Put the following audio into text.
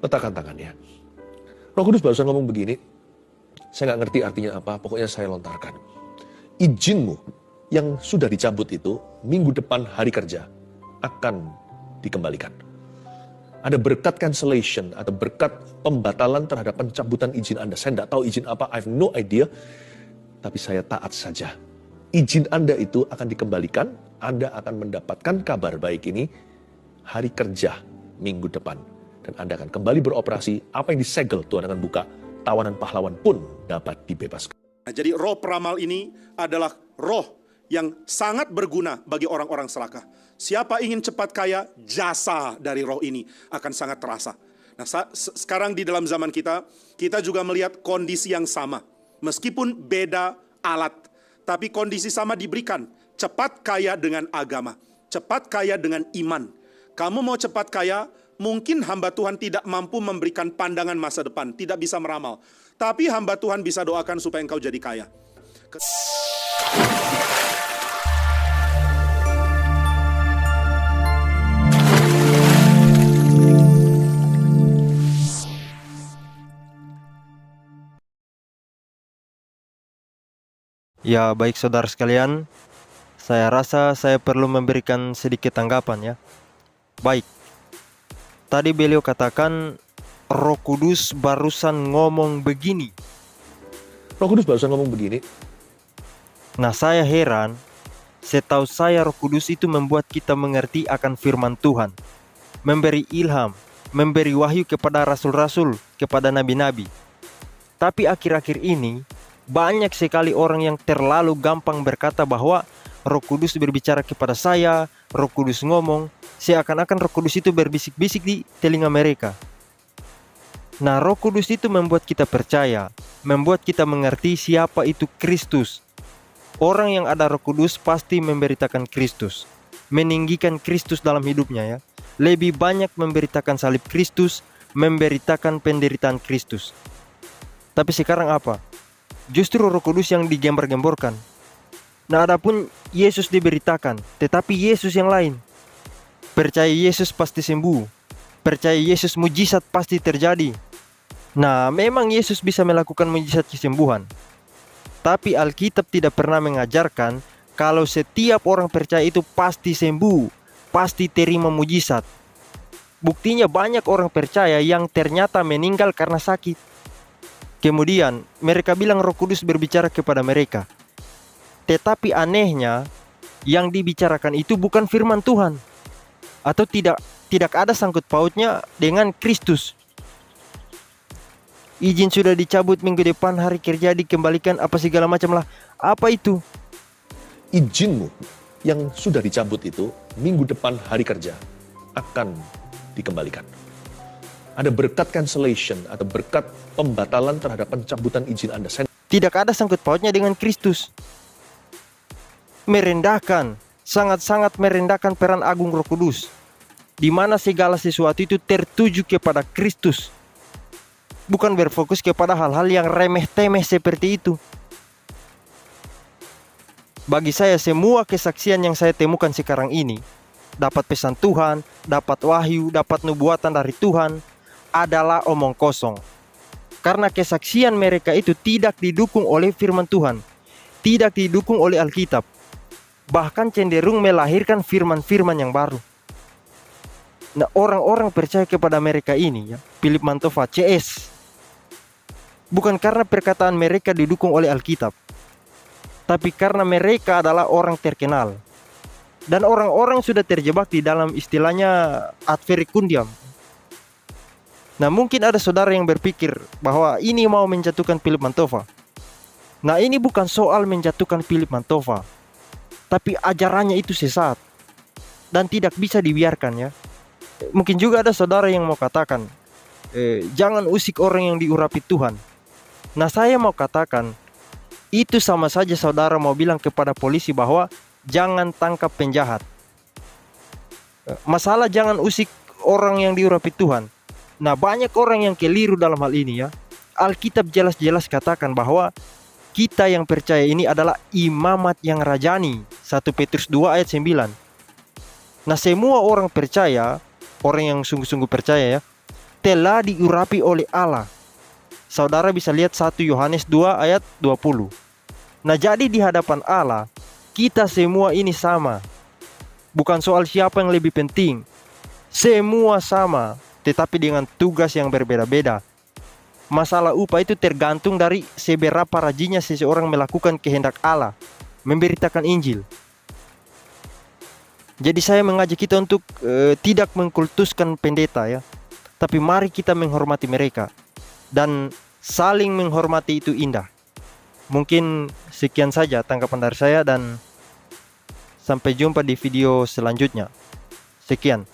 Letakkan tangannya. Roh Kudus barusan ngomong begini, saya nggak ngerti artinya apa, pokoknya saya lontarkan. Izinmu yang sudah dicabut itu, minggu depan hari kerja, akan dikembalikan. Ada berkat cancellation, atau berkat pembatalan terhadap pencabutan izin Anda. Saya tidak tahu izin apa, I have no idea, tapi saya taat saja. Izin Anda itu akan dikembalikan, Anda akan mendapatkan kabar baik ini hari kerja minggu depan. Dan Anda akan kembali beroperasi, apa yang disegel Tuhan akan buka, tawanan pahlawan pun dapat dibebaskan. Nah, jadi roh peramal ini adalah roh yang sangat berguna bagi orang-orang serakah. Siapa ingin cepat kaya, jasa dari roh ini akan sangat terasa. Nah, sekarang di dalam zaman kita juga melihat kondisi yang sama. Meskipun beda alat, tapi kondisi sama diberikan. Cepat kaya dengan agama, cepat kaya dengan iman. Kamu mau cepat kaya, mungkin hamba Tuhan tidak mampu memberikan pandangan masa depan, tidak bisa meramal. Tapi hamba Tuhan bisa doakan supaya engkau jadi kaya. Ya, baik saudara sekalian, saya rasa saya perlu memberikan sedikit tanggapan ya. Baik, tadi beliau katakan Roh Kudus barusan ngomong begini. Roh Kudus barusan ngomong begini. Nah, saya heran, setahu saya Roh Kudus itu membuat kita mengerti akan firman Tuhan, memberi ilham, memberi wahyu kepada rasul-rasul, kepada nabi-nabi. Tapi akhir-akhir ini banyak sekali orang yang terlalu gampang berkata bahwa Roh Kudus berbicara kepada saya, Roh Kudus ngomong, seakan-akan Roh Kudus itu berbisik-bisik di telinga mereka. Nah, Roh Kudus itu membuat kita percaya, membuat kita mengerti siapa itu Kristus. Orang yang ada Roh Kudus pasti memberitakan Kristus, meninggikan Kristus dalam hidupnya ya. Lebih banyak memberitakan salib Kristus, memberitakan penderitaan Kristus. Tapi sekarang apa? Justru Roh Kudus yang digembar-gemborkan. Nah, adapun Yesus diberitakan, tetapi Yesus yang lain. Percaya Yesus pasti sembuh. Percaya Yesus mujizat pasti terjadi. Nah, memang Yesus bisa melakukan mujizat kesembuhan. Tapi Alkitab tidak pernah mengajarkan kalau setiap orang percaya itu pasti sembuh, pasti terima mujizat. Buktinya banyak orang percaya yang ternyata meninggal karena sakit. Kemudian mereka bilang Roh Kudus berbicara kepada mereka. Tetapi anehnya, yang dibicarakan itu bukan firman Tuhan, atau tidak ada sangkut pautnya dengan Kristus. Izin sudah dicabut minggu depan hari kerja dikembalikan apa segala macam lah. Apa itu? Izinmu yang sudah dicabut itu, minggu depan hari kerja, akan dikembalikan. Ada berkat cancellation, atau berkat pembatalan terhadap pencabutan izin Anda. Tidak ada sangkut pautnya dengan Kristus. Merendahkan, sangat-sangat merendahkan peran agung Roh Kudus, di mana segala sesuatu itu tertuju kepada Kristus, bukan berfokus kepada hal-hal yang remeh-temeh seperti itu. Bagi saya, semua kesaksian yang saya temukan sekarang ini, dapat pesan Tuhan, dapat wahyu, dapat nubuatan dari Tuhan, adalah omong kosong. Karena kesaksian mereka itu tidak didukung oleh firman Tuhan, tidak didukung oleh Alkitab, bahkan cenderung melahirkan firman-firman yang baru. Nah, orang-orang percaya kepada mereka ini ya, Philip Mantova, CS, bukan karena perkataan mereka didukung oleh Alkitab, tapi karena mereka adalah orang terkenal. Dan orang-orang sudah terjebak di dalam istilahnya ad verecundiam. Nah, mungkin ada saudara yang berpikir bahwa ini mau menjatuhkan Philip Mantova. Nah, ini bukan soal menjatuhkan Philip Mantova, tapi ajarannya itu sesat dan tidak bisa dibiarkan ya. Mungkin juga ada saudara yang mau katakan, jangan usik orang yang diurapi Tuhan. Nah, saya mau katakan, itu sama saja saudara mau bilang kepada polisi bahwa jangan tangkap penjahat. Masalah jangan usik orang yang diurapi Tuhan. Nah, banyak orang yang keliru dalam hal ini ya. Alkitab jelas-jelas katakan bahwa kita yang percaya ini adalah imamat yang rajani. 1 Petrus 2 ayat 9. Nah, semua orang percaya, orang yang sungguh-sungguh percaya ya, telah diurapi oleh Allah. Saudara bisa lihat 1 Yohanes 2 ayat 20. Nah, jadi di hadapan Allah, kita semua ini sama. Bukan soal siapa yang lebih penting. Semua sama, tetapi dengan tugas yang berbeda-beda. Masalah upah itu tergantung dari seberapa rajinnya seseorang melakukan kehendak Allah, memberitakan Injil. Jadi saya mengajak kita untuk tidak mengkultuskan pendeta ya. Tapi mari kita menghormati mereka. Dan saling menghormati itu indah. Mungkin sekian saja tanggapan dari saya dan sampai jumpa di video selanjutnya. Sekian.